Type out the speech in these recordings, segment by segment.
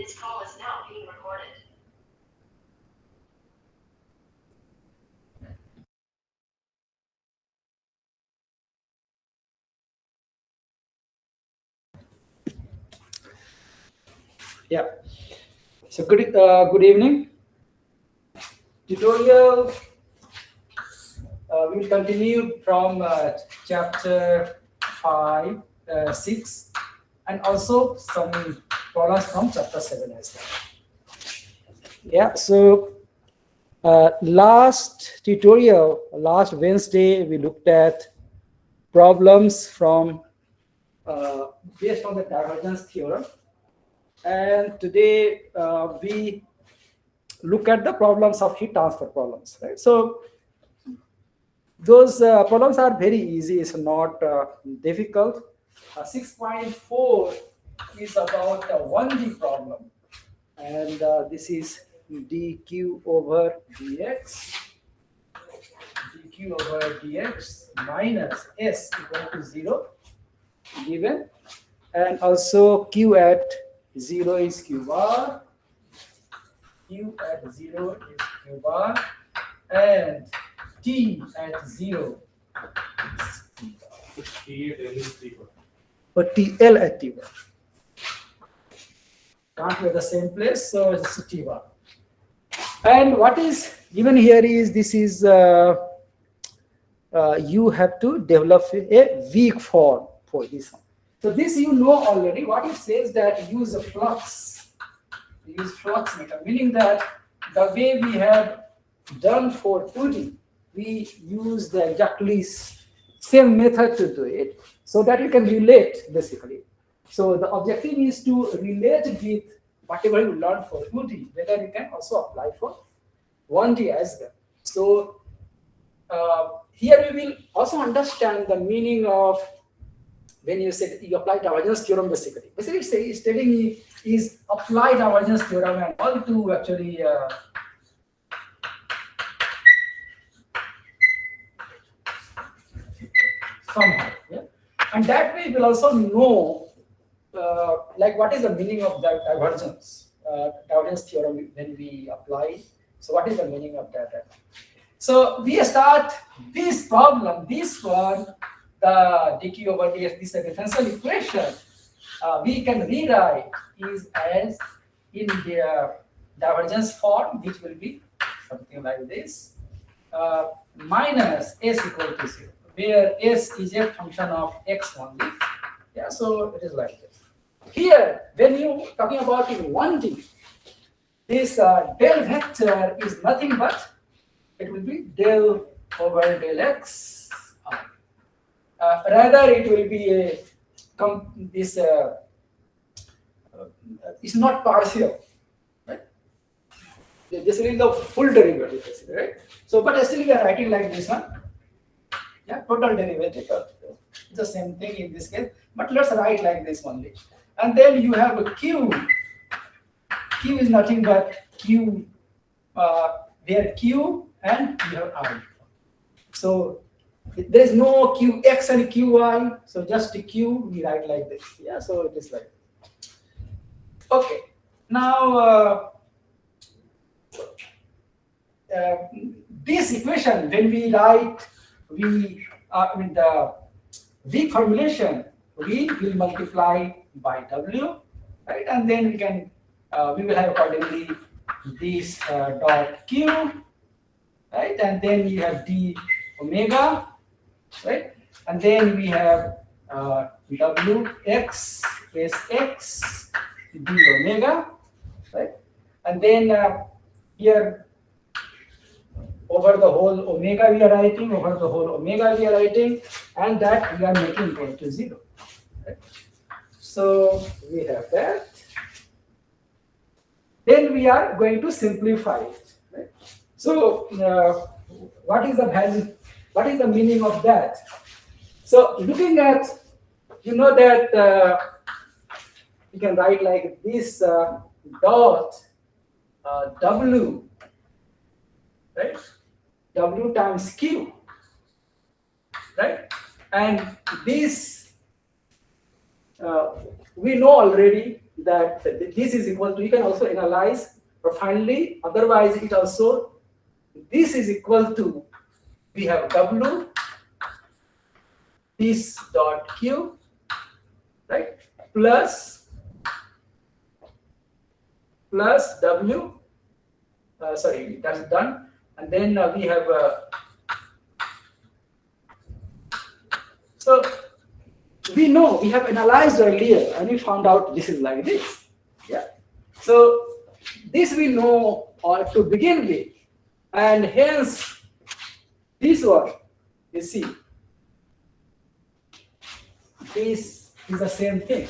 This call is now being recorded. Yeah. So good evening. Tutorial. We will continue from chapter 5, 6, and also some problems from chapter 7 as well. Yeah. So last tutorial, last Wednesday, we looked at problems from based on the divergence theorem, and today we look at the problems of heat transfer problems, right? So those problems are very easy, it's not difficult. 6.4 is about a 1D problem, and this is dq over dx minus s equal to 0 given, and also q at 0 is q bar, q at 0 is q bar, and t at 0 is t bar. But TL at t bar can't be at the same place, so it's t bar. And what is given here is this is you have to develop a weak form for this one. So this you know already. What it says that use a flux meter, meaning that the way we have done for 2D, we use the exactly same method to do it, so that you can relate basically. So the objective is to relate with whatever you learned for 2D, whether you can also apply for 1D as well. So here we will also understand the meaning of when you say you apply divergence theorem basically. Basically it's telling me is apply divergence theorem and all to actually somehow, yeah? And that way we'll also know like what is the meaning of that divergence theorem when we apply. So what is the meaning of that? So we start this problem, this one, the dq over dx, this is a differential equation. We can rewrite is as in the divergence form, which will be something like this, minus s equal to 0, where s is a function of x only. Yeah, so it is like this. Here, when you talking about in 1D, this del vector is nothing but it will be del over del x. Rather, it will be a this it's not partial, right? This is the full derivative, right? So, but still we are writing like this one. Yeah, total derivative. It's the same thing in this case, but let's write like this only. And then you have a q. Q is nothing but q, where q and you have I. So there is no qx and qy, so just q we write like this. Yeah, so it is like this. Okay. Now this equation, when we write, we with the weak formulation, we will multiply by w, right? And then we can we will have accordingly this dot q, right? And then you have d omega, right? And then we have w x is x d omega, right? And then here over the whole omega we are writing, and that we are making equal to 0. Right? So we have that. Then we are going to simplify it. Right? So what is the value? What is the meaning of that? So looking at, you know that you can write like this dot w, right? W times q, right? And this we know already that this is equal to, you can also analyze profoundly, otherwise it also, this is equal to, we have W this dot Q, right, plus W, sorry, that's done, and then we have, so we know, we have analyzed earlier and we found out this is like this. Yeah. So this we know or to begin with, and hence this one, you see, this is the same thing.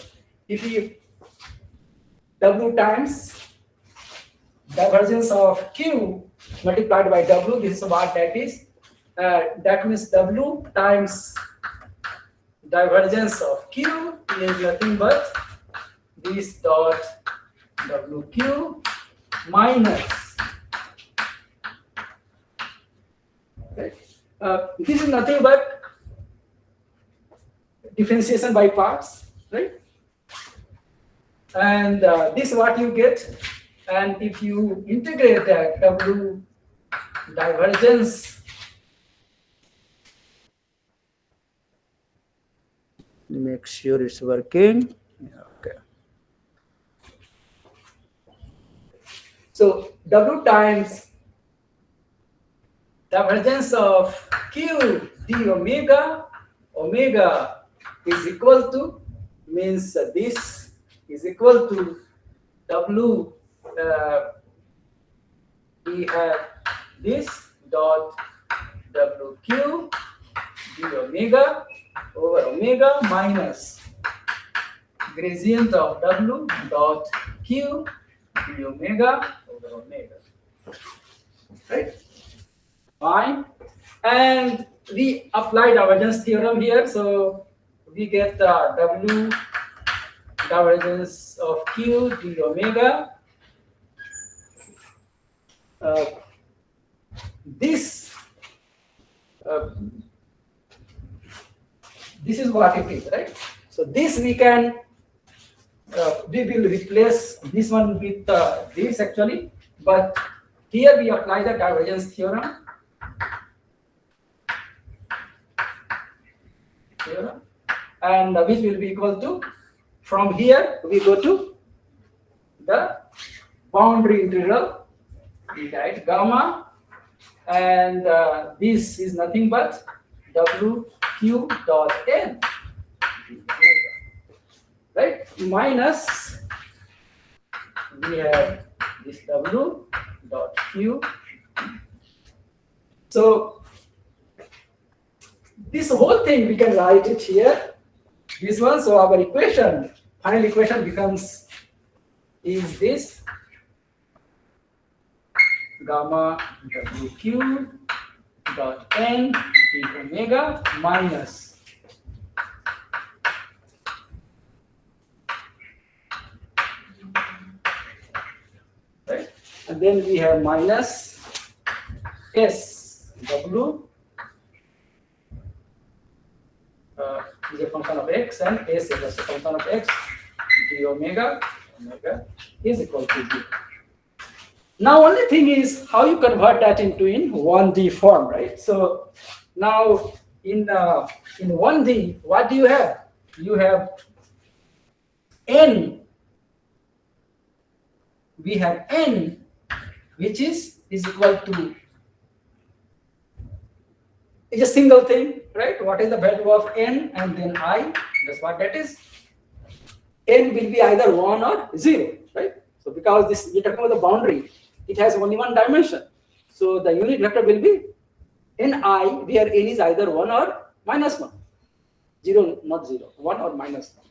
If we W times divergence of Q multiplied by W, this is what that is. That means W times divergence of Q is nothing but this dot WQ minus, right? This is nothing but differentiation by parts, right? And this is what you get, and if you integrate that W divergence, make sure it's working. Okay. So W times divergence of Q d omega, omega is equal to, means this is equal to W, we have this dot WQ d omega over omega minus gradient of W dot Q d omega over omega, right? Fine. And we apply divergence theorem here, so we get W divergence of Q d omega. This is what it is, right? So this we can, we will replace this one with this actually, but here we apply the divergence theorem. And which will be equal to, from here we go to the boundary integral, we write gamma, and this is nothing but WQ dot N, right, minus we have this W dot Q. So this whole thing we can write it here, this one. So our equation, final equation becomes, is this gamma WQ dot N d omega minus right, and then we have minus S W is a function of x, and S is a function of x, d omega, omega is equal to d. Now only thing is how you convert that into in 1D form, right? So now in 1D, what do you have? You have N. We have N, which is equal to, it's a single thing, right? What is the value of N, and then I, that's what that is. N will be either 1 or 0, right? So because this, we're talking about the boundary, it has only one dimension. So the unit vector will be Ni, where N is either 1 or minus 1. 0, not 0, 1 or minus 1.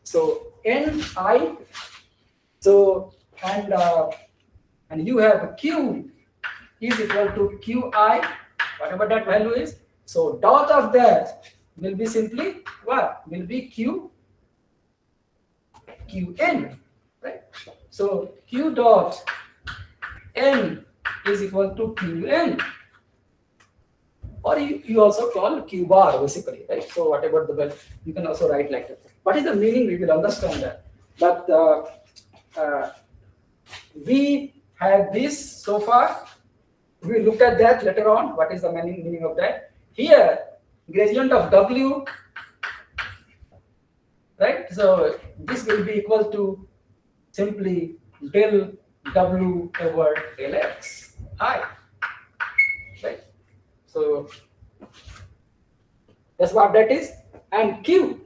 So Ni, so, and you have Q is equal to Qi, whatever that value is. So dot of that will be simply what? Will be Qn, right? So Q dot N is equal to Qn, or you also call Q bar basically, right? So whatever the value, you can also write like that. What is the meaning? We will understand that. But we have this so far. We look at that later on. What is the meaning of that? Here, gradient of W, right? So this will be equal to simply del W over del X, I, right? So that's what that is. And Q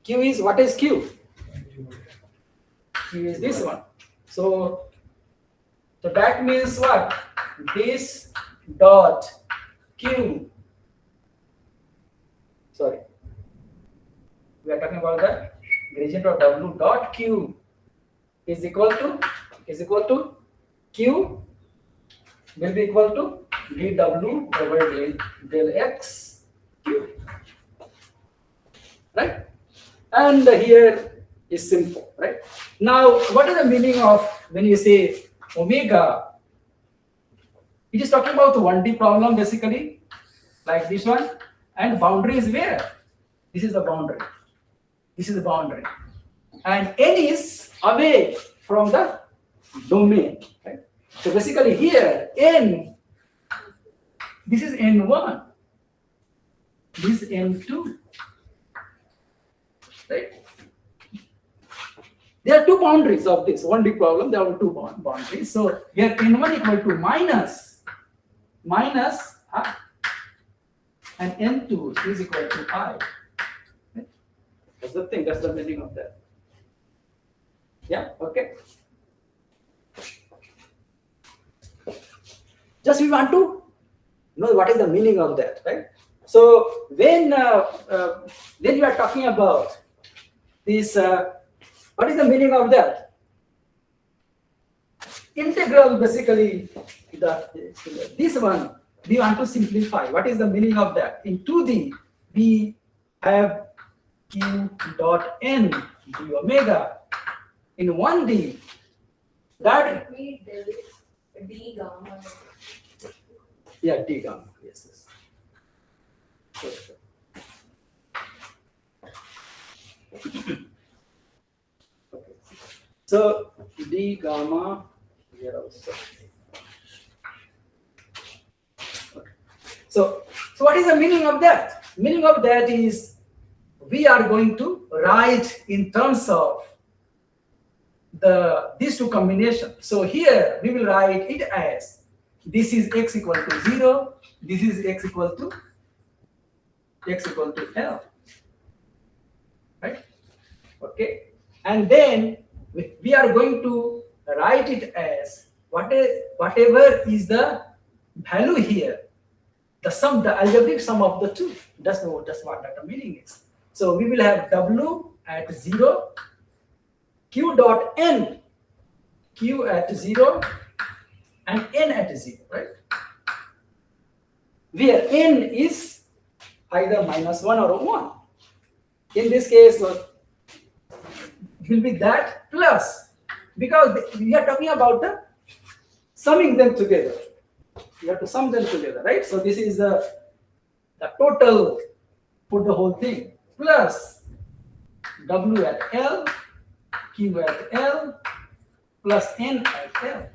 is, what is Q? Q is this one. So that means what? This dot Q. Sorry, we are talking about the gradient of W dot Q is equal to Q will be equal to dW over del X Q, right? And here is simple, right? Now, what is the meaning of when you say omega? It is talking about the 1D problem basically, like this one, and boundary is where? This is the boundary. This is the boundary, and n is away from the domain, right? So basically here n, this is n1, this is n2, right? There are two boundaries of this 1D problem. There are two boundaries. So here n1 equal to minus and n2 is equal to I. Right? That's the thing. That's the meaning of that. Yeah. Okay. Just we want to know what is the meaning of that, right? So when you are talking about this, what is the meaning of that? Integral, basically, this one we want to simplify. What is the meaning of that? In 2D, we have Q dot n d omega. In 1D, that We did D gamma. yeah, d gamma. Yes. Sure. Okay. So d gamma here also. Okay. So what is the meaning of that? Meaning of that is we are going to write in terms of these two combinations. So here we will write it as this is x equal to 0, this is x equal to L, right? Okay, and then we are going to write it as whatever is the value here, the algebraic sum of the two. That's what that meaning is. So we will have W at 0, Q dot n, Q at 0, and n at 0, right? Where n is either -1 or 1. In this case, it will be that plus, because we are talking about the summing them together. You have to sum them together, right? So this is the total for the whole thing, plus W at L, Q at L, plus N at L.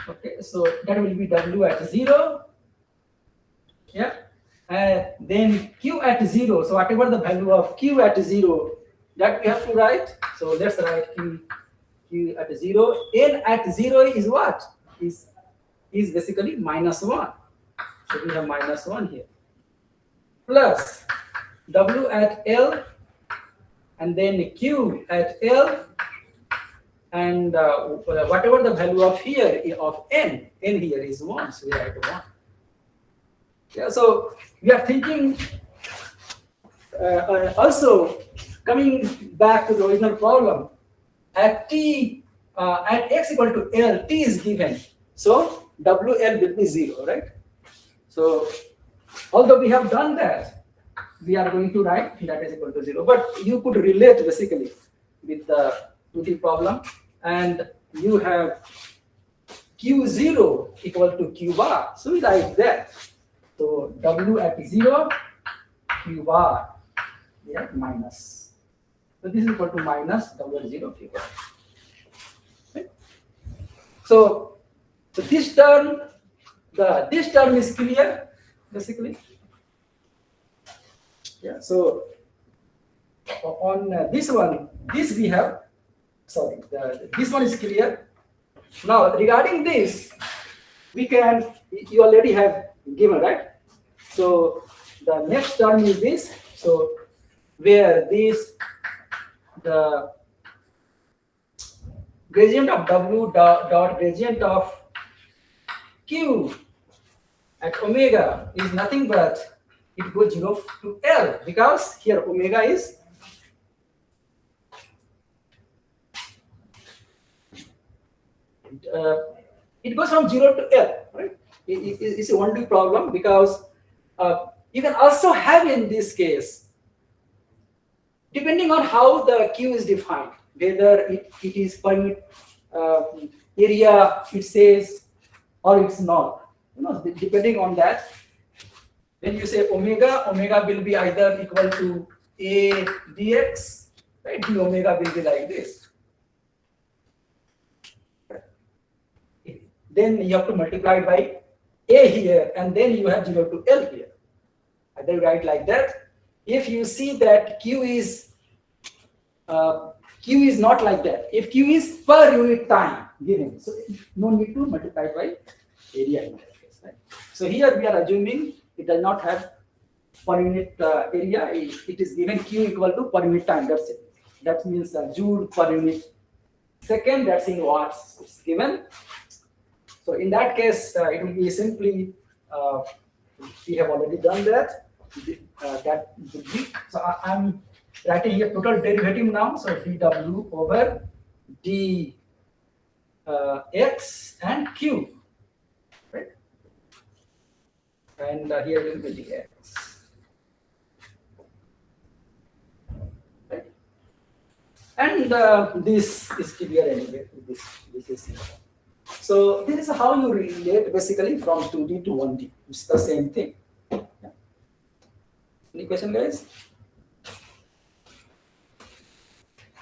Okay, so that will be W at 0. Yeah, and then Q at 0. So whatever the value of Q at 0, that we have to write. So let's write Q at 0. N at 0 is what? Is basically -1. So we have -1 here. Plus W at L, and then Q at L, and whatever the value of here of n here is 1. So we write 1. Yeah, so we are thinking also coming back to the original problem. At x equal to L, t is given. So WL will be 0, right? So although we have done that, we are going to write that is equal to 0. But you could relate basically with the 2D problem, and you have Q0 equal to Q bar. So we write that. So W at 0, Q bar, yeah, minus. So this is equal to minus W0 Q bar. Right? So this term, this term is clear, basically. Yeah. So on this one, this we have. Sorry, this one is clear. Now regarding this, we can. You already have given, right? So the next term is this. So where this the gradient of W dot gradient of Q at omega is nothing but it goes 0 to L, because here omega is it goes from 0 to L, right? It's a 1D problem, because you can also have in this case, depending on how the Q is defined, whether it is per area it says or it's not. You know, depending on that, when you say omega, omega will be either equal to A dx, right? The omega will be like this. Then you have to multiply it by A here, and then you have 0 to L here. Either you write like that. If you see that Q is not like that. If Q is per unit time given, so no need to multiply by area in that case. Right? So here we are assuming it does not have per unit area. It is given Q equal to per unit time. That's it. That means joule per unit second. That's in watts. It's given. So in that case, it will be simply we have already done that. That would be, so I'm writing here total derivative now. So dw over d x and q, right? And here will be dx. Right? And this is clear anyway. This is. So this is how you relate basically from 2D to 1D. It's the same thing. Yeah. Any question, guys?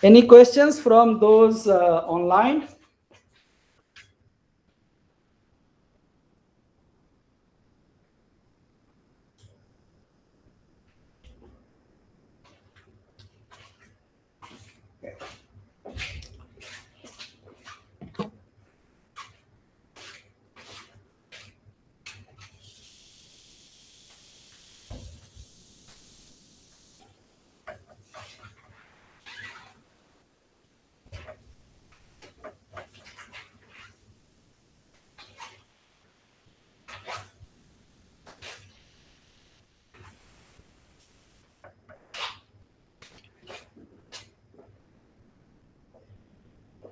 Any questions from those online?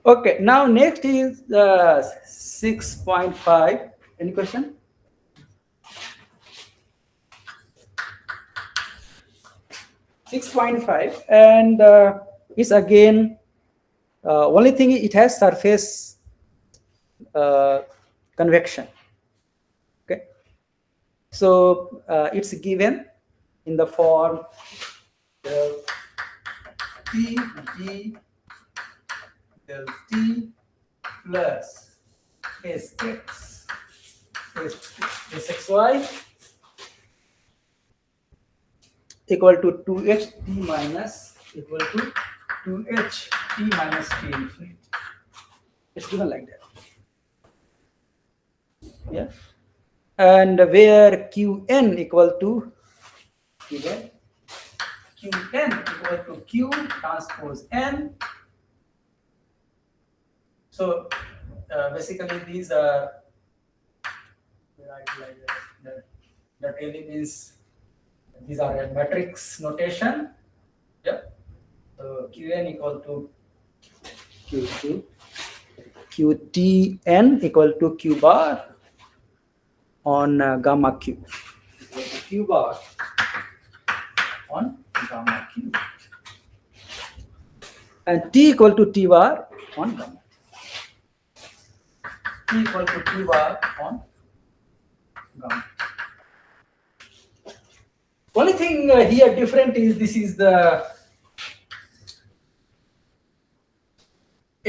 Okay, now next is 6.5. Any question? .5, and it's again only thing it has surface convection. Okay, so it's given in the form T G del T plus Sx Sxy equal to 2h T minus equal to 2h T minus T infinite. It's given like that. Yeah. And where Qn equal to Qn equal to Q transpose N. So basically these are that really means these are a matrix notation. Yeah. So Qn equal to Q2, Qtn equal to Q bar on gamma Q. Equal to Q bar on gamma Q. And T equal to T bar on gamma. T equal to T bar on gamma. Only thing here different is this is the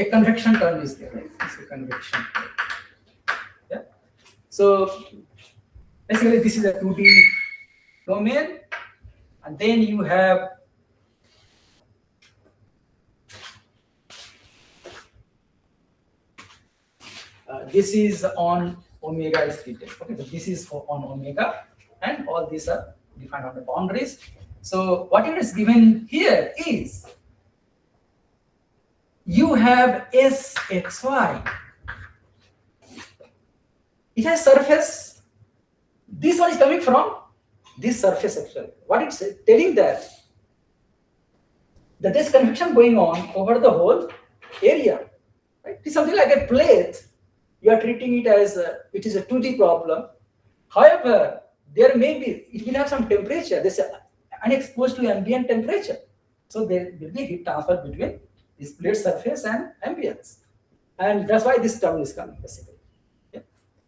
a convection term is there, right? It's a convection term. Yeah. So basically, this is a 2D domain, and then you have this is on omega is treated. Okay, so this is for on omega, and all these are defined on the boundaries. So what it is given here is you have Sxy. It has surface. This one is coming from this surface actually. What it's telling that there's convection going on over the whole area. Right? It's something like a plate. You are treating it as it is a 2D problem. However, there may be, it will have some temperature. This is unexposed to ambient temperature. So there will be heat transfer between this plate surface and ambience. And that's why this term is coming basically. Yeah?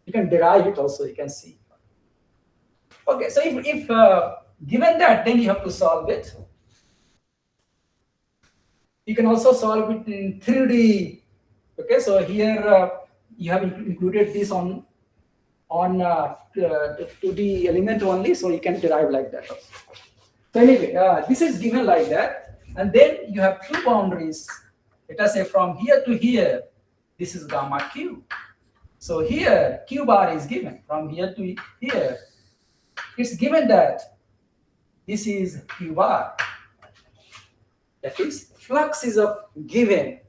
You can derive it also, you can see. Okay, so if given that, then you have to solve it. You can also solve it in 3D. Okay, so here you have included this on 2D element only, so you can derive like that also. So anyway, this is given like that, and then you have two boundaries. Let us say from here to here, this is gamma q. So here q bar is given from here to here. It's given that this is q bar. That is, flux is given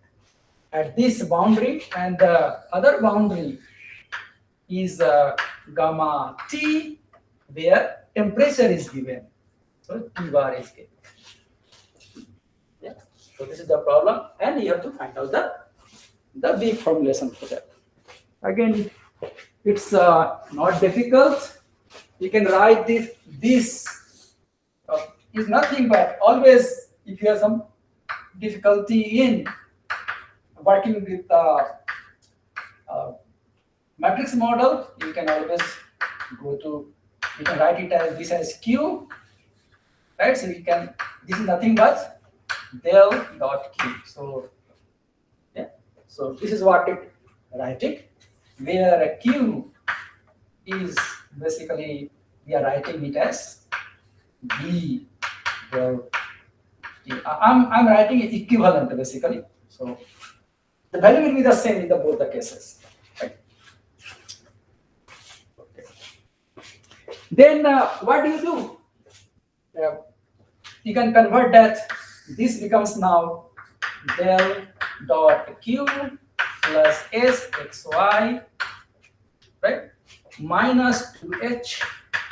at this boundary, and the other boundary is gamma T, where temperature is given. So T bar is given. Yeah. So this is the problem, and you have to find out the weak formulation for that. Again, it's not difficult. You can write this. This is nothing but always, if you have some difficulty in working with matrix model, you can always you can write it as this as Q, right? So you can, this is nothing but del dot Q. So yeah, so this is what it writing, where Q is basically, we are writing it as B del T. I'm writing it equivalent basically. So the value will be the same in both the cases. Right? Okay. Then what do you do? You can convert that. This becomes now del dot Q plus Sxy, right? Minus 2h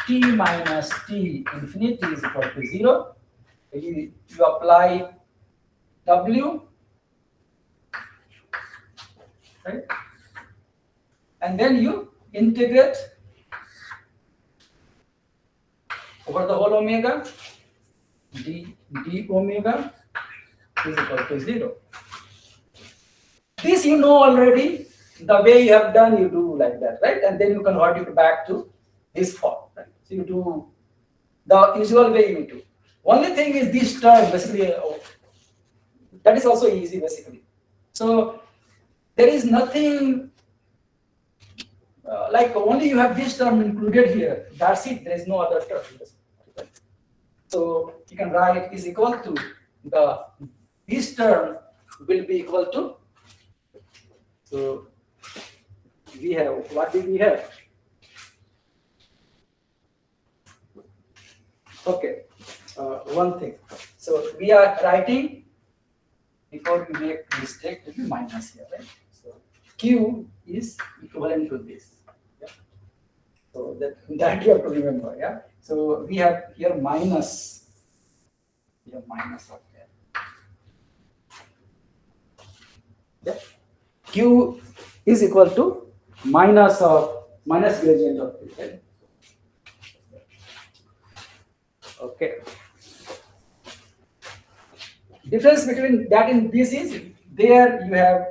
T minus T infinity is equal to 0. You apply W, right? And then you integrate over the whole omega, d omega is equal to 0. This you know already. The way you have done, you do like that, right? And then you convert it back to this form, right? So you do the usual way you do. Only thing is this term basically, that is also easy basically. So there is nothing like only you have this term included here. That's it. There is no other term. So you can write is equal to this term will be equal to. So we have, what do we have? Okay, one thing. So we are writing, before we make mistake, it will be minus here, right? So Q is equivalent to this. Yeah? So that you have to remember, yeah? So we have here minus. We have minus up there. Yeah? Q is equal to minus gradient of this, right? Okay. Difference between that and this is, there you have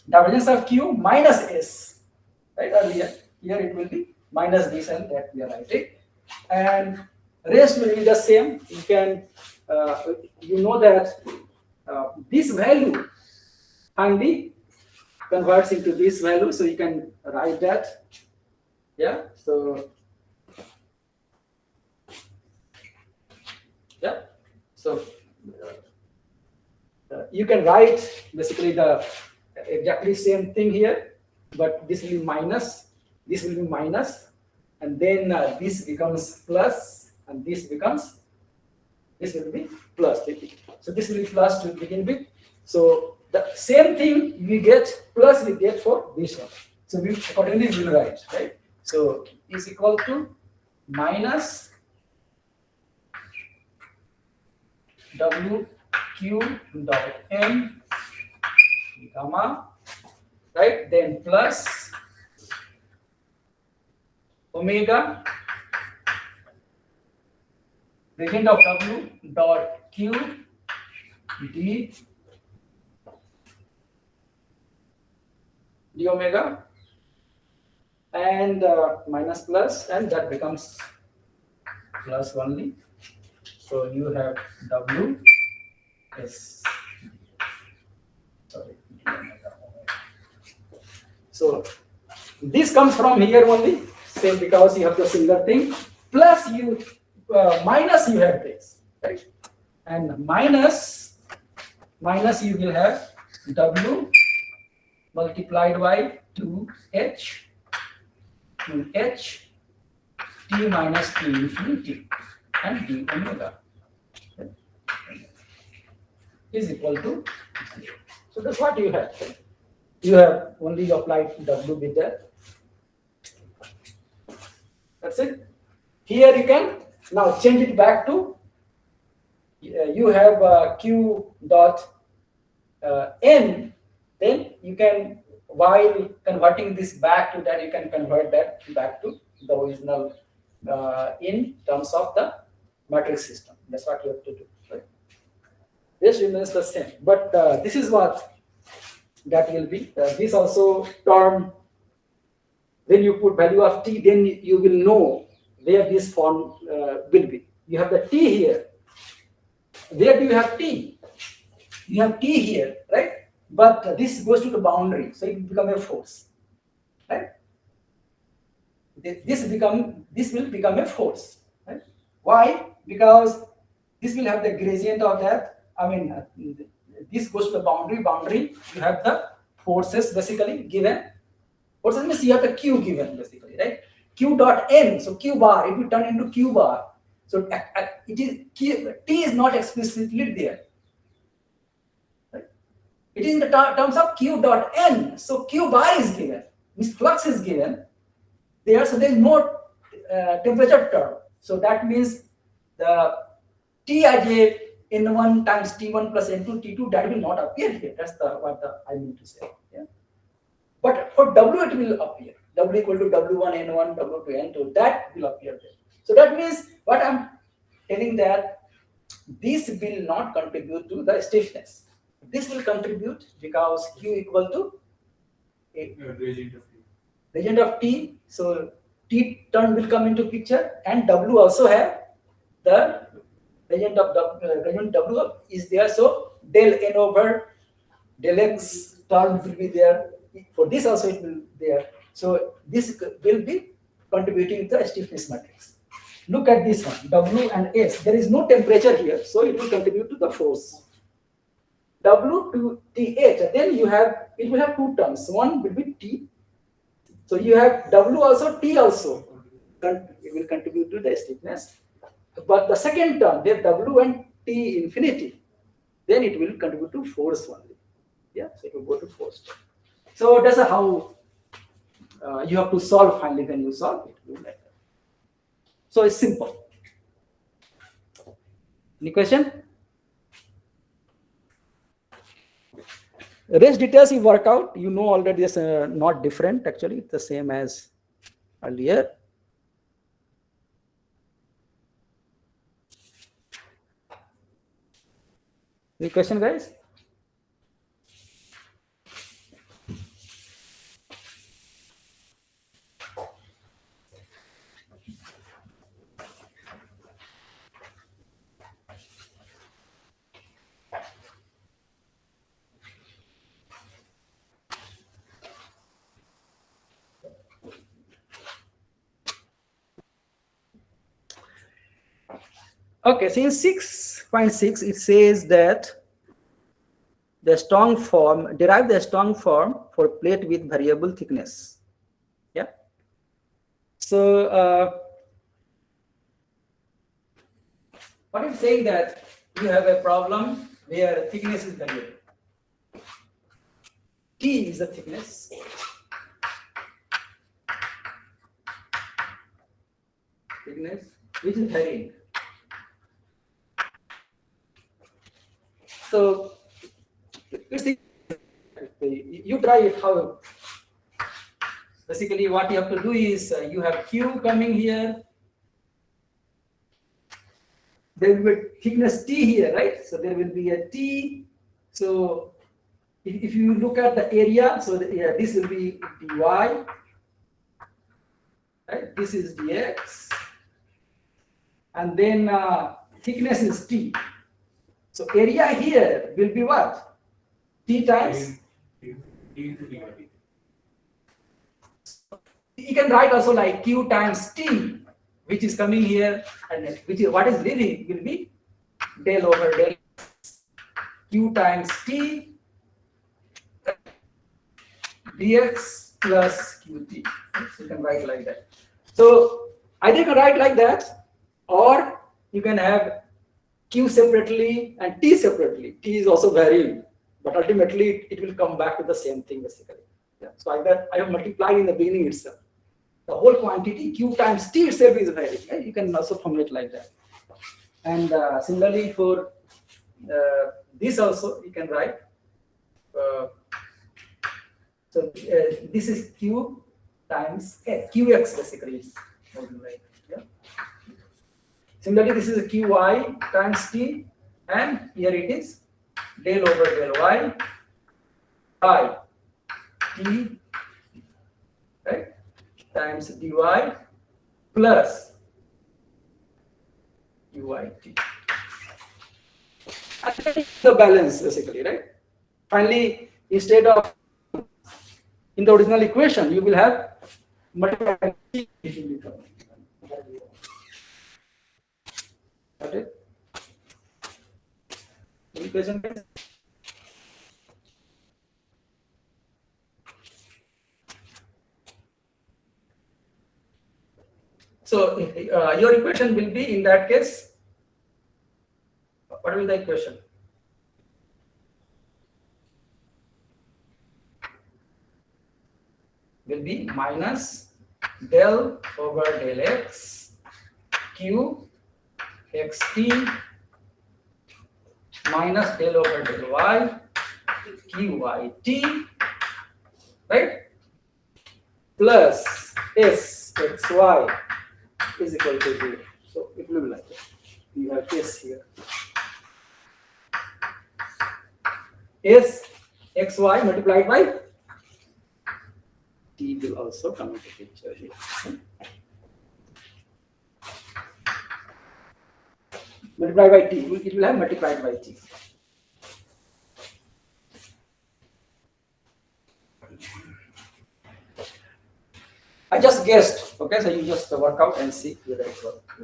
divergence of Q minus S, right? Earlier, here it will be minus this and that we are writing, and rest will be the same. You can, you know that this value finally converts into this value. So you can write that. Yeah. So yeah. So you can write basically the exactly same thing here, but this will be minus, this will be minus, and then this becomes plus, and this becomes, this will be plus. So this will be plus to begin with. So the same thing we get plus we get for this one. So we accordingly will write, right? So is equal to minus WQ dot M gamma, right? Then plus omega gradient of W dot Q d omega, and minus plus, and that becomes plus only. So you have W is, sorry, d omega. So this comes from here only, same, because you have the similar thing, plus you minus you have this, right? And minus you will have W multiplied by 2H T minus T infinity and d omega is equal to 0. So that's what you have. You have only applied W with that. That's it. Here you can now change it back to, you have Q dot N, then you can, while converting this back to that, you can convert that back to the original in terms of the matrix system. That's what you have to do. Right? This remains the same, but this is what that will be. This also term, when you put value of t, then you will know where this form will be. You have the t here. Where do you have t? You have t here, right? But this goes to the boundary, so it will become a force, right? This will become a force, right? Why? Because this will have the gradient of that. I mean, this goes to the boundary. Boundary, you have the forces basically given. Forces means you have the q given basically, right? Q dot n. So q bar, it will turn into q bar. So it is t is not explicitly there. It is in the terms of q dot n. So q bar is given, means flux is given there. So there is no temperature term. So that means the Tij n1 times T1 plus n2 T2, that will not appear here. That's what I mean to say. Yeah. But for W it will appear. W equal to W1 n1 W2 n2, that will appear there. So that means what I'm telling, that this will not contribute to the stiffness. This will contribute because Q equal to gradient of T. So T term will come into picture, and W also have the gradient of W is there. So del N over del X term will be there. For this also it will be there. So this will be contributing to the stiffness matrix. Look at this one, W and S. There is no temperature here, so it will contribute to the force. W to TH, then you have, it will have two terms. One will be T. So you have W also, T also. It will contribute to the stiffness. But the second term, where W and T infinity, then it will contribute to force only. Yeah, so it will go to force. So that's how you have to solve finally. When you solve it, like that. So it's simple. Any question? Rest details you work out, you know already. It's not different, actually it's the same as earlier. Any question, guys? Okay, so in 6.6 it says that the strong form, derive the strong form for plate with variable thickness. Yeah. So what is saying that you have a problem where thickness is variable. T is the thickness. Thickness which is varying. So you try it how. Basically, what you have to do is you have Q coming here. There will be thickness T here, right? So there will be a T. So if you look at the area, so this will be dy, right? This is dx, and then thickness is T. So area here will be what? T times. You can write also like Q times T, which is coming here, and which is what is leaving will be del over del Q times T dx plus Qt. So you can write like that. So either you can write like that, or you can have Q separately and T separately. T is also varying, but ultimately it will come back to the same thing basically. Yeah. So either I have multiplied in the beginning itself. The whole quantity Q times T itself is varying. Right? You can also formulate like that. And similarly for this also you can write. So this is Q times Qx basically. Right? Yeah. Similarly, this is Qy times T, and here it is del over del y by T, right, times dy plus Qyt. And the balance basically, right? Finally, instead of in the original equation, you will have multiplied T. Okay. Any question? So your equation will be in that case. What will the equation? Will be minus del over del x q xt minus del over del y qyt, right, plus s xy is equal to 0. So it will be like that. You have s here. S xy multiplied by t will also come into picture here. Multiplied by t, it will have multiplied by t. I just guessed, okay, so you just work out and see whether it works.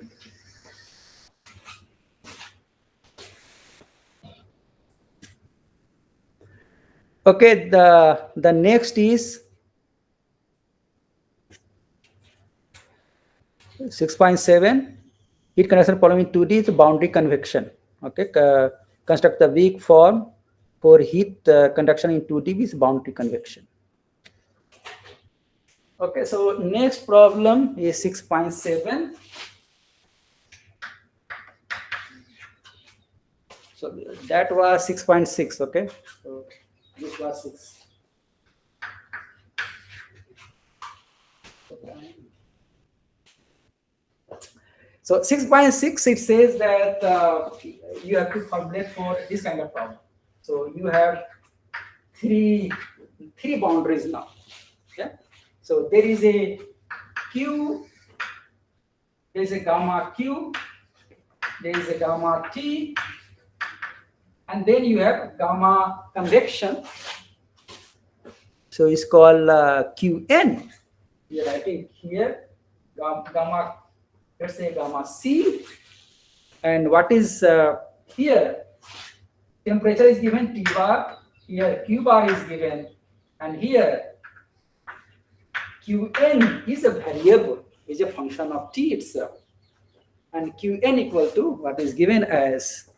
Okay, the next is 6.7. Heat conduction problem in 2D is boundary convection. Okay, construct the weak form for heat conduction in 2D with boundary convection. Okay, so next problem is 6.7. So that was 6.6. Okay, so this was 6. So 6.6 it says that you have to formulate for this kind of problem. So you have three boundaries now. Yeah. So there is a Q, there is a gamma Q, there is a gamma T, and then you have gamma convection. So it's called Qn. We are writing here gamma, let's say gamma C, And what is here? Temperature is given T bar. Here Q bar is given, and here Qn is a variable, is a function of T itself, and Qn equal to what is given as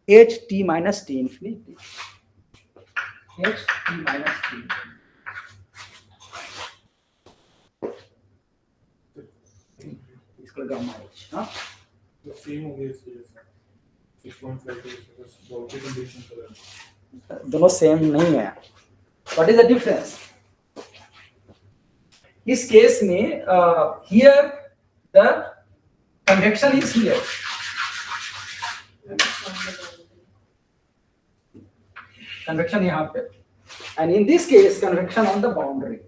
Ht minus T infinity. Ht minus T. Is called gamma H. Huh? The same होंगे इसके जैसे 6.5 के बस boundary condition पर दोनों same नहीं है. What is the difference? इस केस में here the convection is here. Convection यहाँ पे, and in this case convection on the boundary.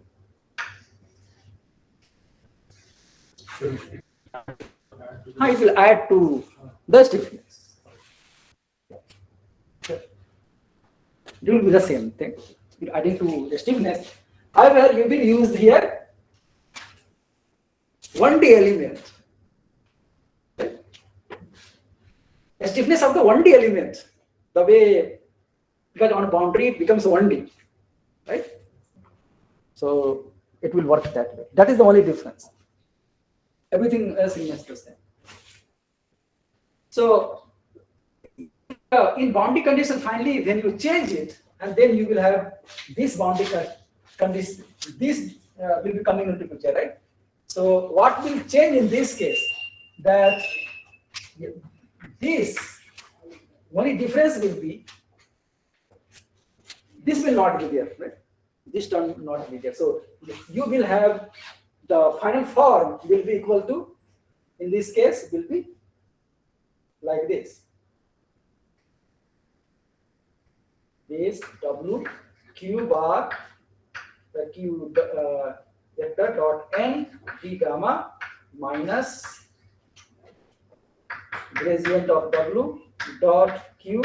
It will add to the stiffness. It will be the same thing, adding to the stiffness. However, you will use here 1D element. The stiffness of the 1D element, the way, because on a boundary it becomes 1D, right? So it will work that way. That is the only difference. Everything else remains the same. So in boundary condition, finally, when you change it, and then you will have this boundary condition. This will be coming into picture, right? So what will change in this case? That this only difference will be this will not be there, right? This term will not be there. So you will have the final form will be equal to, in this case, will be like this. This W Q bar, the Q vector dot N D gamma minus gradient of W dot Q,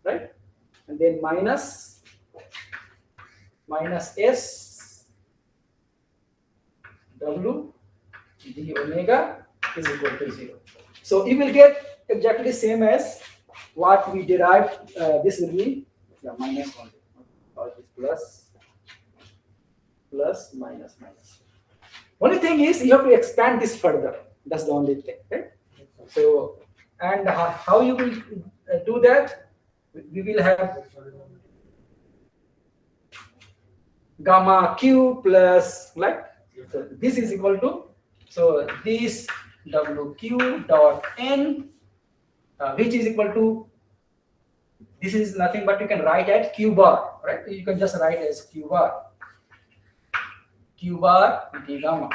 right? And then minus S W d omega is equal to 0. So you will get exactly same as what we derived. This will be minus 1, or this plus minus. Only thing is you have to expand this further. That's the only thing, right? So, and how you will do that? We will have gamma Q plus, like, so this is equal to, so this WQ dot N, which is equal to, this is nothing but you can write at Q bar, right? You can just write as Q bar d gamma,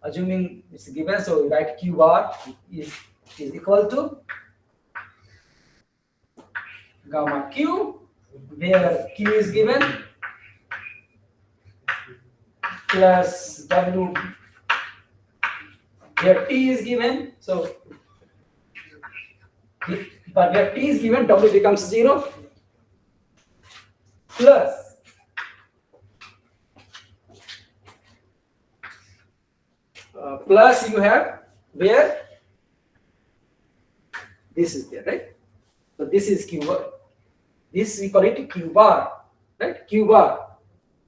assuming it's given, so you write Q bar is equal to gamma Q, where Q is given, plus W where T is given. So but where T is given, W becomes 0, plus plus you have where this is there, right? So this is Q bar. This we call it Q bar, right? Q bar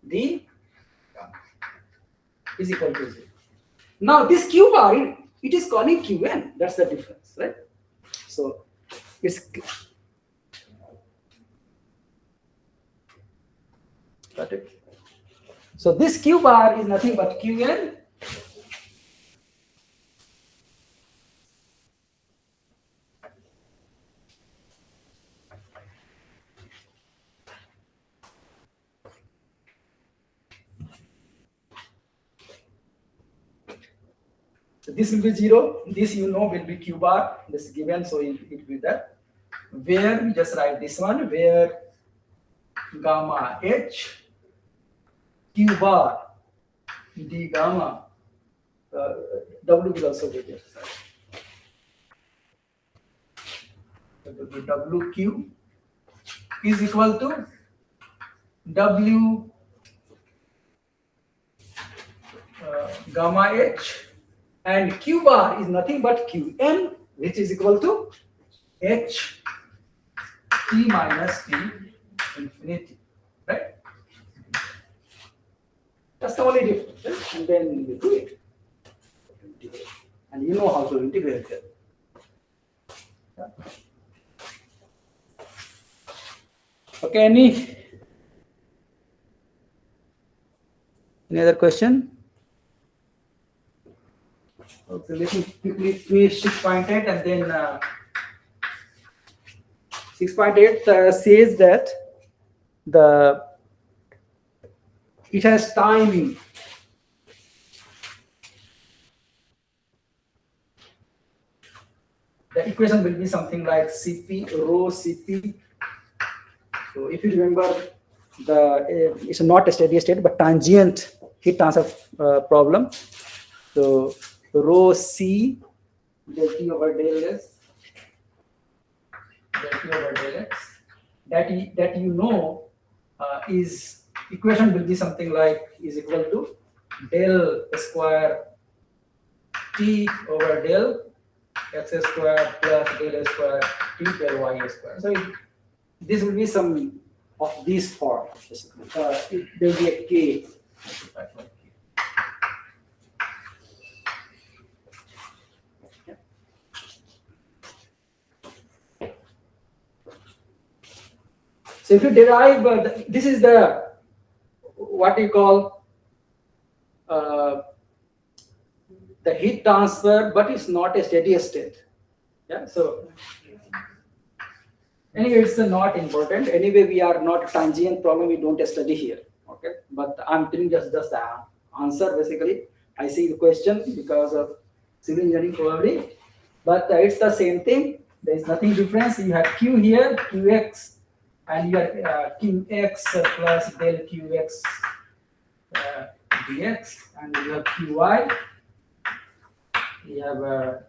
D is equal to 0. Now this Q bar, it is calling Qn. That's the difference, right? So it's got it. So this Q bar is nothing but Qn so this will be 0. This you know will be Q bar. This is given, so it will be that. Where we just write this one, where gamma H Q bar D gamma W will also be there. WQ is equal to W gamma H and Q bar is nothing but Qn, which is equal to H T minus T infinity, right? That's the only difference, right? And then you do it. And you know how to integrate it. Yeah. Okay, any other question? Okay, let me quickly finish 6.8 and then 6.8 says that it has timing. The equation will be something like Cp rho Cp. So if you remember, it's not a steady state but transient heat transfer problem. So rho C del T over del S del T over del X that you know is equation will be something like is equal to del square T over del X square plus del S square T del Y square. So this will be some of these forms. There will be a K. So if you derive, this is the what you call the heat transfer, but it's not a steady state. Yeah. So anyway, it's not important. Anyway, we are not transient problem. We don't study here. Okay. But I'm telling just the answer basically. I see the question because of civil engineering probably, but it's the same thing. There is nothing difference. You have Q here, Qx, and you have Qx plus del Qx dx, and you have Qy. You have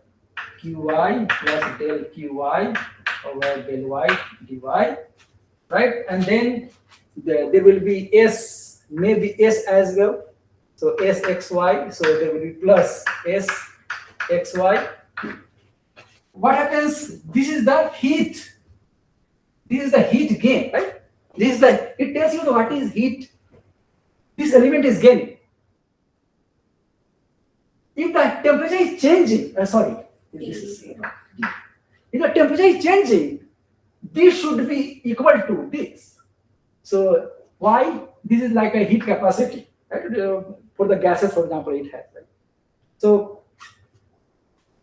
Qy plus del Qy over del y dy, right? And then there will be S, maybe S as well. So Sxy, so there will be plus Sxy. What happens? This is the heat. This is the heat gain, right? This is the, it tells you what is heat. This element is gaining. If the temperature is changing, if the temperature is changing, this should be equal to this. So why? This is like a heat capacity, right? For the gases, for example, it has. Right? So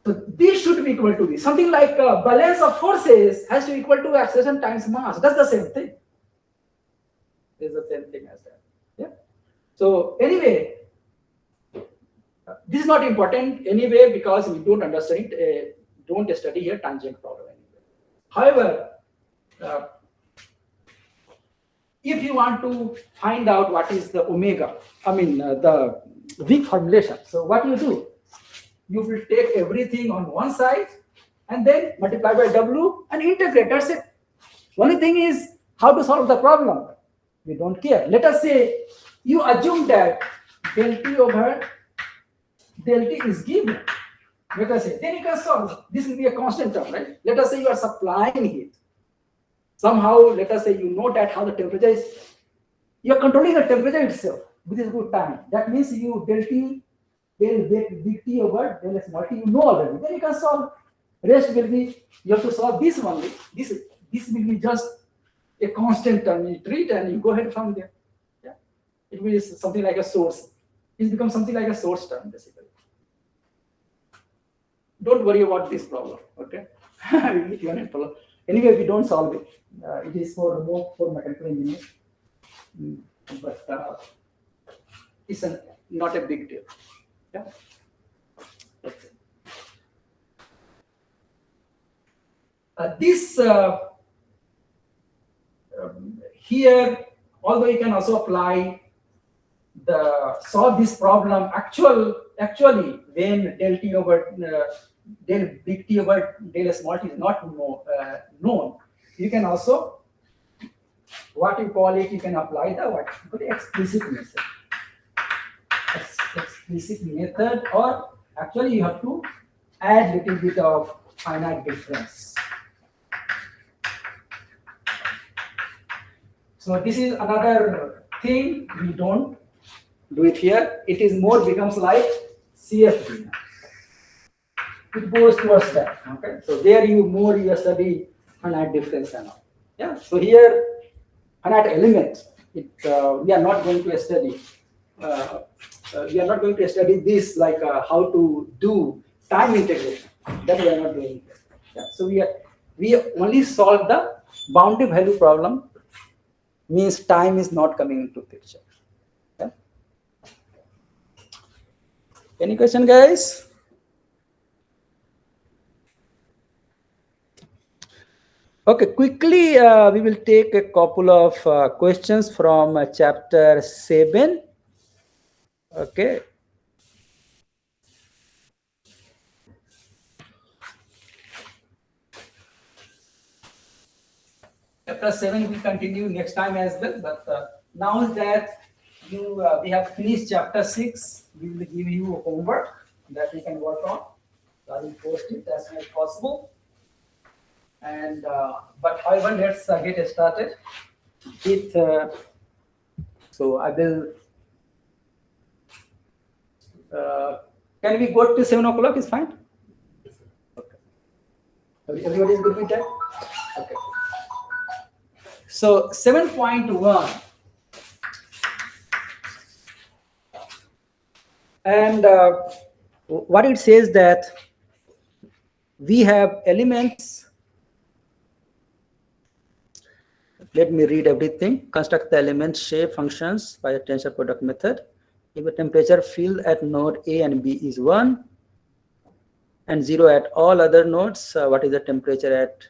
this should be equal to this. Something like balance of forces has to be equal to acceleration times mass. That's the same thing. It's the same thing as that. Yeah. So anyway, this is not important anyway because we don't understand it. Don't study here tangent problem anyway. However, if you want to find out what is the omega, the weak formulation. So what you do? You will take everything on one side and then multiply by W and integrate. That's it. Only thing is how to solve the problem. We don't care. Let us say you assume that del T over del T is given. Let us say, then you can solve. This will be a constant term, right? Let us say you are supplying heat. Somehow, let us say you know that how the temperature is. You are controlling the temperature itself with this good time. That means you del T, del big T over del S small t, you know already. Then you can solve. Rest will be, you have to solve this only. This will be just a constant term. You treat and you go ahead from there. Yeah. It will be something like a source. It becomes something like a source term, basically. Don't worry about this problem, okay? Anyway, we don't solve it. It is for mechanical engineers, but it's not a big deal. Yeah. This here, although you can also apply solve this problem actually when del T over del big T over del small t is not known, you can also what you call it, you can apply the explicit method. Explicit method, or Actually, you have to add little bit of finite difference. So this is another thing we don't do it here. It is more becomes like CFD. It goes towards that. Okay. So there you study finite difference and all. Yeah. So here finite element. We are not going to study. We are not going to study this like how to do time integration. That we are not doing here. Yeah. So we only solve the boundary value problem. Means time is not coming into picture. Yeah. Any question, guys? Okay, quickly we will take a couple of questions from chapter 7. Okay. Chapter 7 will continue next time as well, but now that we have finished chapter 6, we will give you homework that you can work on. So I will post it as soon as possible. And but however, let's get started with. So I will. Can we go to 7 o'clock? Is fine. Okay. Everybody is good with that. Okay. So 7.1. And what it says that we have elements. Let me read everything. Construct the element shape functions by the tensor product method. If the temperature field at node A and B is 1 and 0 at all other nodes, what is the temperature at?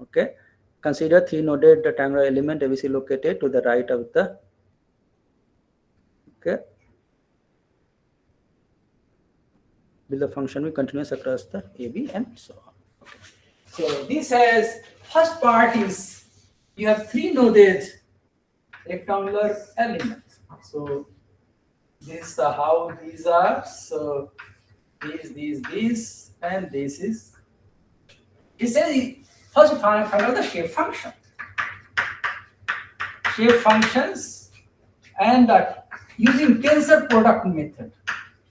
Okay. Consider 3-noded triangular element ABC located to the right of the. Okay. Build the function will continuous across the AB and so on. Okay. So this has first part is you have 3-noded rectangular elements. So this is how these are. So these, and this is. It says first find out the shape function. Shape functions and using tensor product method.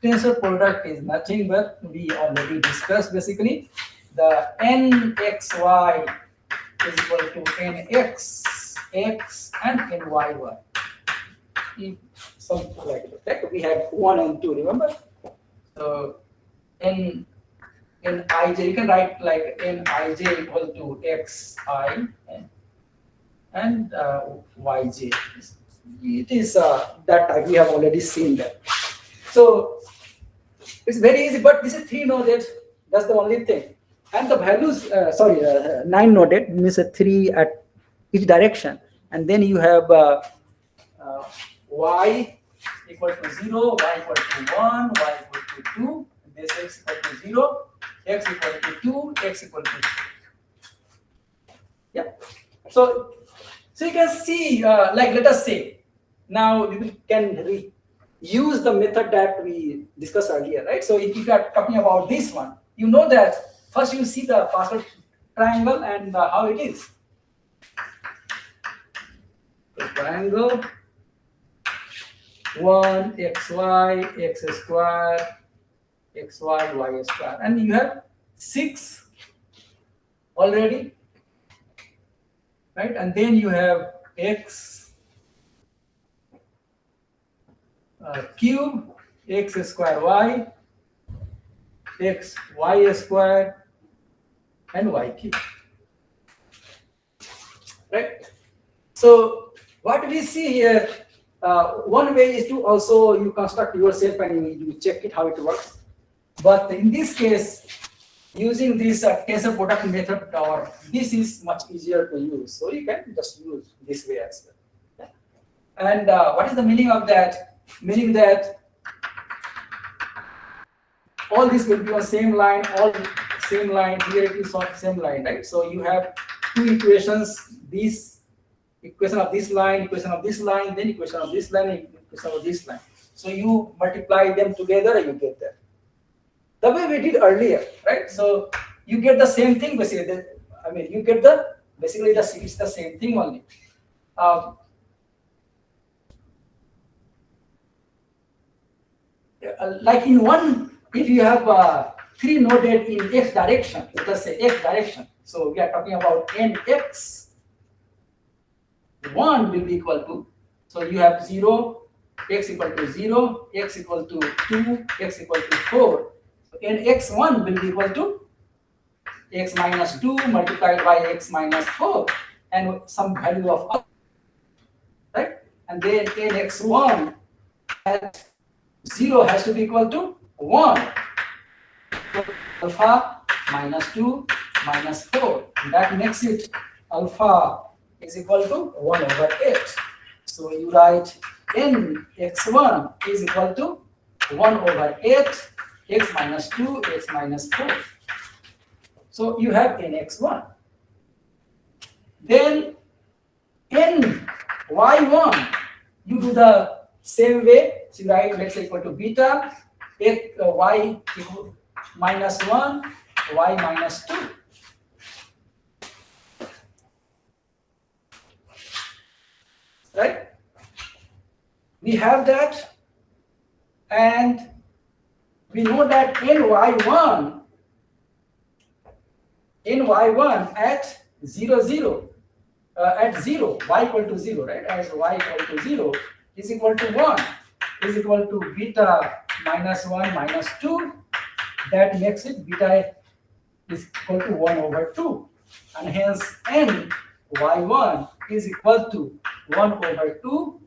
Tensor product is nothing but we already discussed basically the nxy is equal to nx x and nyy. Something like that. We had 1 and 2, remember? So nij, you can write like nij equal to xi and yj. It is that type. We have already seen that. So it's very easy, but this is 3-noded. That's the only thing. And the values, 9-noded means 3 at each direction. And then you have y equal to 0, y equal to 1, y equal to 2, this x equal to 0, x equal to 2, x equal to 2. Yeah. So you can see, like let us say, now we can use the method that we discussed earlier, right? So if you are talking about this one, you know that first you see the partial triangle and how it is. The triangle 1 xy x square xy y square, and you have 6 already, right? And then you have x cube x square y x y square and y cube, right? So what we see here, one way is to also you construct yourself and you check it how it works. But in this case, using this tensor product method, or this is much easier to use. So you can just use this way as well. Yeah. And what is the meaning of that? Meaning that all this will be on same line, all same line, here it is on same line, right? So you have 2 equations, this equation of this line, equation of this line, then equation of this line, equation of this line. So you multiply them together, you get that. The way we did earlier, right? So you get the same thing basically. I mean, you get the basically it's the same thing only. Like in one, if you have 3 noded in x direction, let us say x direction. So we are talking about nx. 1 will be equal to, so you have 0, x equal to 0, x equal to 2, x equal to 4. So nx1 will be equal to x minus 2 multiplied by x minus 4 and some value of alpha, right? And then nx1 at 0 has to be equal to 1. Alpha minus 2 minus 4. That makes it alpha is equal to 1 over 8. So you write nx1 is equal to 1 over 8, x minus 2, x minus 4. So you have nx1. Then ny1, you do the same way. So you write, let's say, equal to beta, x, y equal minus 1, y minus 2. Right? We have that, and we know that ny1 at 0, 0, at 0, y equal to 0, right? As y equal to 0 is equal to 1 is equal to beta minus 1 minus 2. That makes it beta is equal to 1 over 2, and hence ny1 is equal to 1 over 2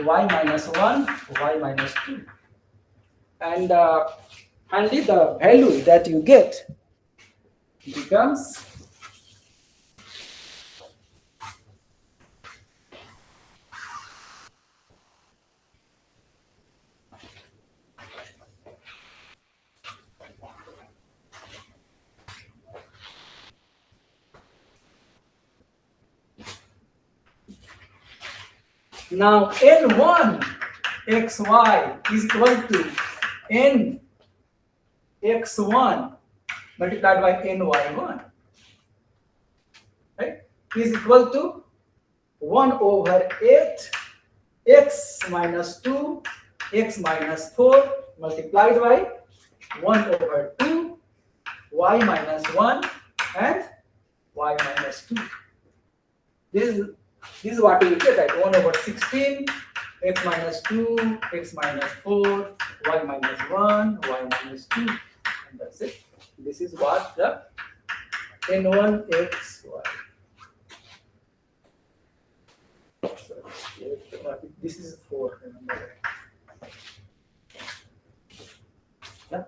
y minus 1 y minus 2. And finally the value that you get becomes now n1 xy is equal to n x1 multiplied by ny1, right, is equal to 1 over 8 x minus 2 x minus 4 multiplied by 1 over 2 y minus 1 and y minus 2. This is what we get, right? 1 over 16 x minus 2 x minus 4 y minus 1 y minus 2, and that's it. This is what the n1 xy. This is 4, remember. Yeah.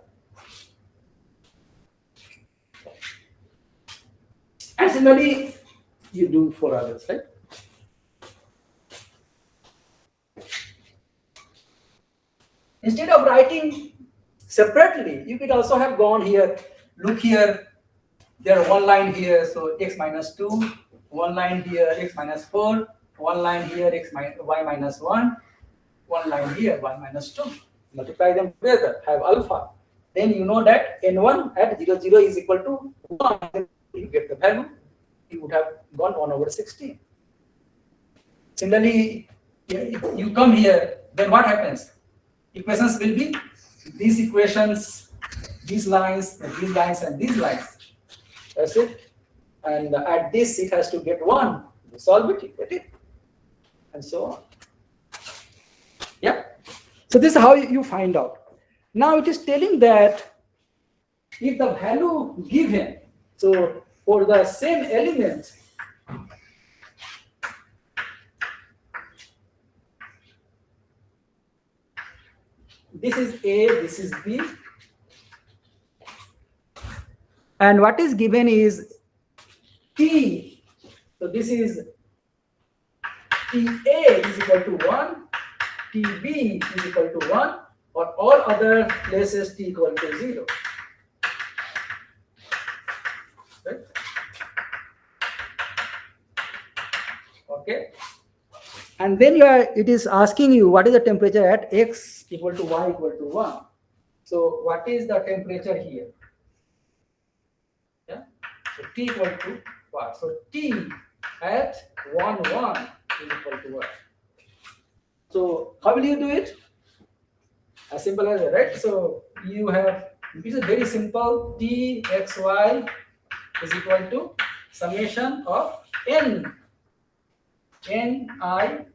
And similarly you do for others, right? Instead of writing separately, you could also have gone here, look here, there are one line here, so x minus 2, one line here, x minus 4, one line here, y minus 1, one line here, y minus 2. Multiply them together, have alpha. Then you know that n1 at 0, 0 is equal to 1. You get the value, you would have gone 1 over 16. Similarly, if you come here, then what happens? Equations will be these equations, these lines, and these lines. That's it. And at this, it has to get 1. You solve it, you get it, and so on. Yeah. So this is how you find out. Now it is telling that if the value given, so for the same element, this is A, this is B, and what is given is T. So this is TA is equal to 1, TB is equal to 1, or all other places T equal to 0. Right? Okay. And then it is asking you what is the temperature at x equal to y equal to 1. So what is the temperature here? Yeah. So T equal to what? So T at 1 1 is equal to what? So how will you do it? As simple as that, right? So you have, this is very simple. T xy is equal to summation of n I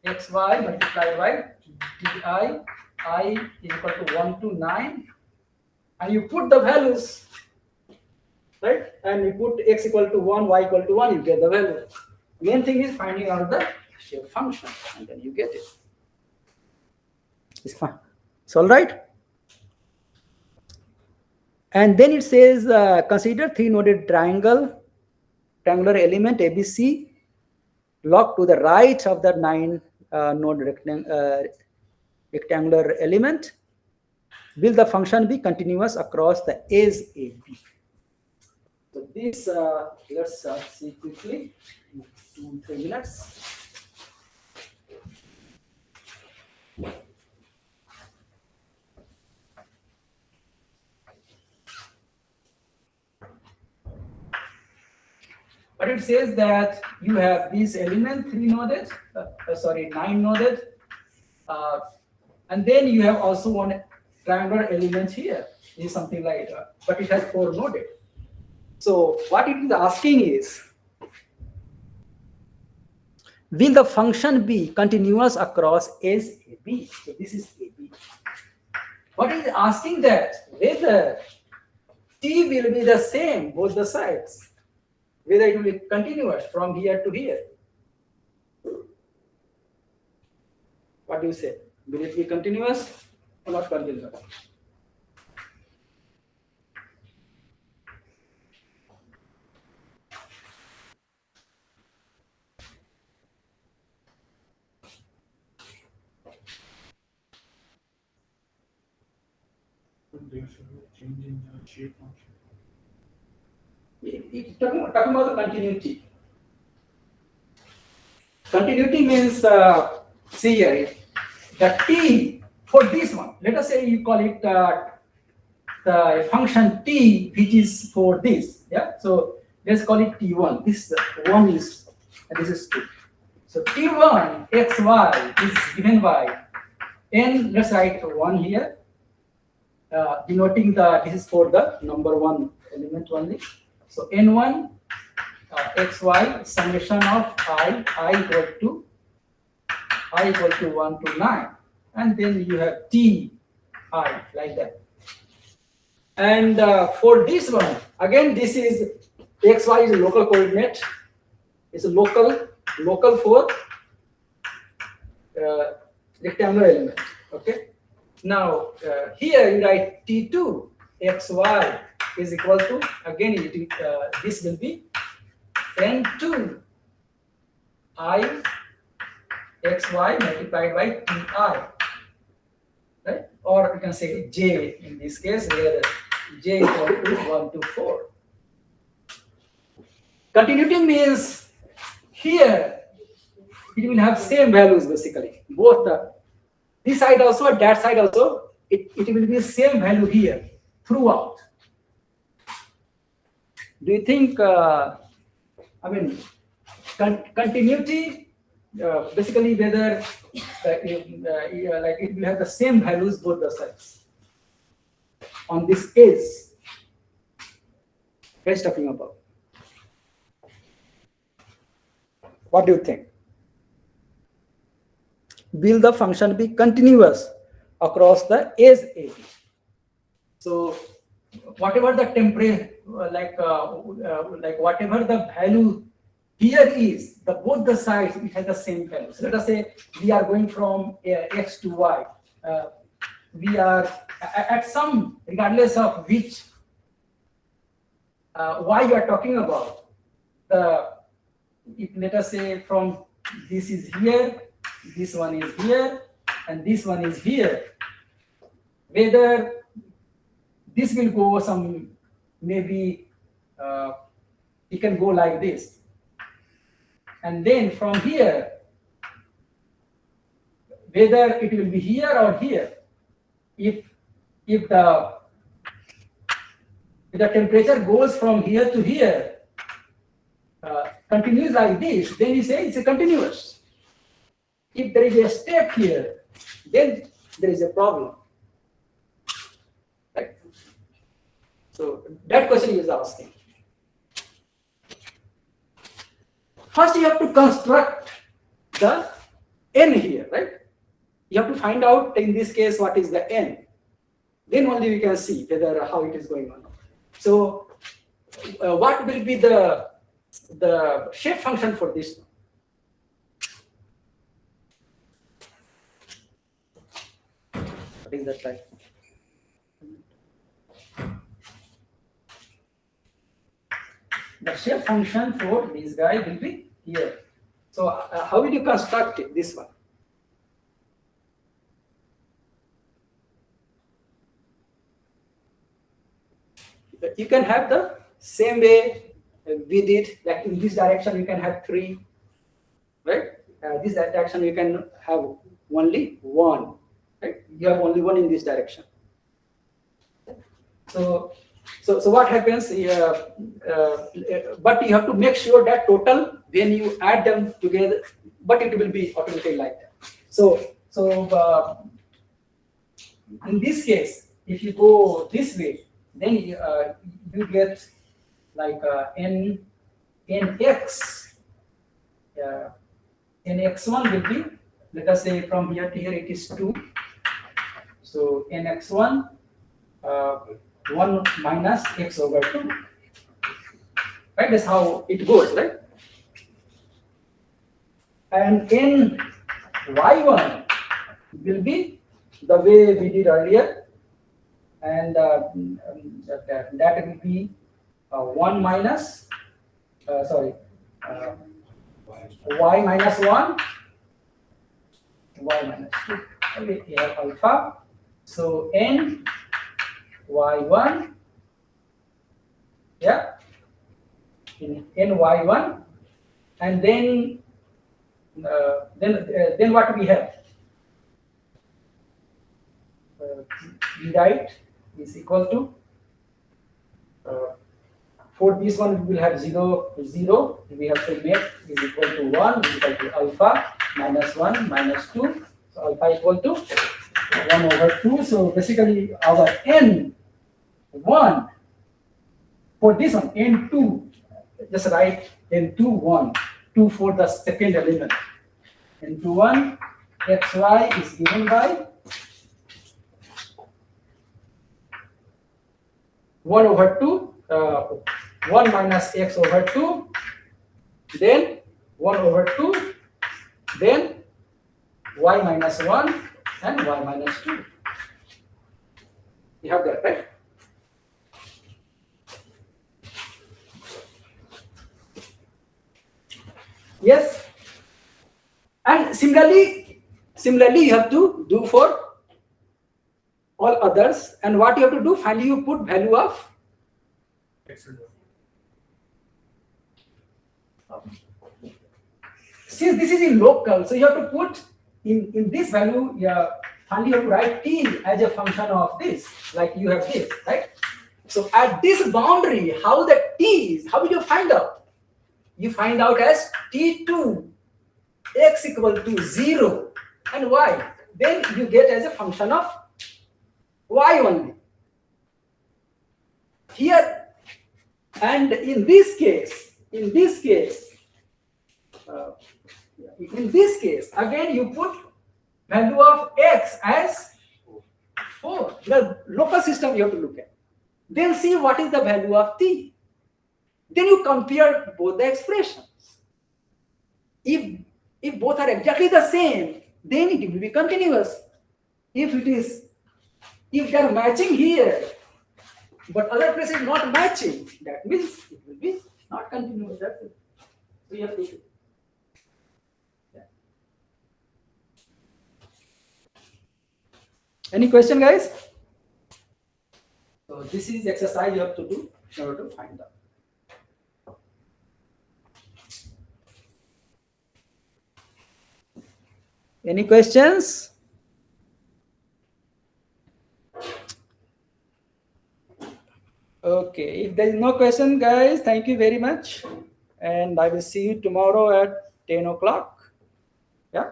xy multiplied by di I is equal to 1 to 9, and you put the values, right? And you put x equal to 1, y equal to 1, you get the value. Main thing is finding out the shape function, and then you get it. It's fine. It's all right. And then it says, consider three-noded triangular element ABC locked to the right of the 9-node rectangular element. Will the function be continuous across the edge AB? So this, let's see quickly in 2-3 minutes. But it says that you have this element 3-noded, 9-noded, and then you have also one triangular element here. Is something like that, but it has 4-noded. So what it is asking is, will the function be continuous across edge AB? So this is AB. What it is asking that whether T will be the same both the sides, whether it will be continuous from here to here. What do you say? Will it be continuous or not continuous? There should be a change in the shape function. It's talking about the continuity. Continuity means, see here, the T for this one, let us say you call it the function T, which is for this. Yeah. So let's call it T1. This 1 is, and this is 2. So T1 xy is given by n. Let's write 1 here, denoting this is for the number 1 element only. So n1 xy summation of I equal to 1 to 9, and then you have T I like that. And for this one, again, this is xy is a local coordinate. It's a local for rectangular element. Okay. Now here you write T2 xy is equal to, again this will be n2 I xy multiplied by Ti, right? Or you can say j in this case, where j equal to 1 to 4. Continuity means here it will have same values basically. Both this side also and that side also, it will be same value here throughout. Do you think, continuity, basically whether like it will have the same values both the sides on this case? What is talking about? What do you think? Will the function be continuous across the edge AB? So whatever the temperature, like whatever the value here is, both the sides it has the same value. So let us say we are going from x to y. We are at some, regardless of which y you are talking about. Let us say from this is here, this one is here, and this one is here. Whether this will go some, maybe it can go like this. And then from here, whether it will be here or here. If the temperature goes from here to here, continues like this, then you say it's a continuous. If there is a step here, then there is a problem. Right? So that question he is asking. First, you have to construct the n here, right? You have to find out in this case what is the n. Then only we can see whether how it is going on. So, what will be the shape function for this? What is that like? The shape function for this guy will be here. So, how will you construct it, this one? You can have the same way we did, like in this direction you can have 3, right? This direction you can have only 1, right? You have only 1 in this direction. So what happens? But you have to make sure that total when you add them together, but it will be automatically like that. So in this case, if you go this way, then you get like nx. Nx1 will be, let us say from here to here it is 2. So nx1 1 minus x over 2. Right? That's how it goes, right? And ny1 will be the way we did earlier. And that will be 1 minus, y minus 1, y minus 2. Okay, we have alpha. So n y1, yeah, in ny1, and then what we have? We write is equal to, for this one we will have 0, 0. We have to make is equal to 1 is equal to alpha minus 1 minus 2. So alpha equal to 1 over 2. So basically our n1 for this one, n2, just write n2 1, 2 for the second element. n2 1 xy is given by 1 over 2, 1 minus x over 2, then 1 over 2, then y minus 1 and y minus 2. You have that, right? Yes. And similarly you have to do for all others. And what you have to do, finally you put value of since this is in local, so you have to put in this value, finally you have to write t as a function of this, like you have this, right? So at this boundary, how the t is, how will you find out? You find out as t2 x equal to 0 and y. Then you get as a function of y only. Here and in this case, again you put value of x as 4. The local system you have to look at. Then see what is the value of t. Then you compare both the expressions. If both are exactly the same, then it will be continuous. If they are matching here, but other place is not matching, that means it will be not continuous. That's it. So you have to. Yeah. Any question, guys? So this is the exercise you have to do in order to find out. Any questions? Okay, if there is no question, guys, thank you very much. And I will see you tomorrow at 10 o'clock. Yeah,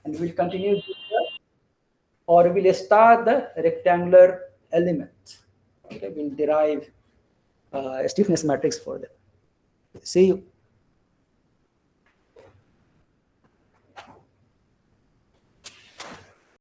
and we'll continue, or we'll start the rectangular element. Okay, we'll derive stiffness matrix for that. See you.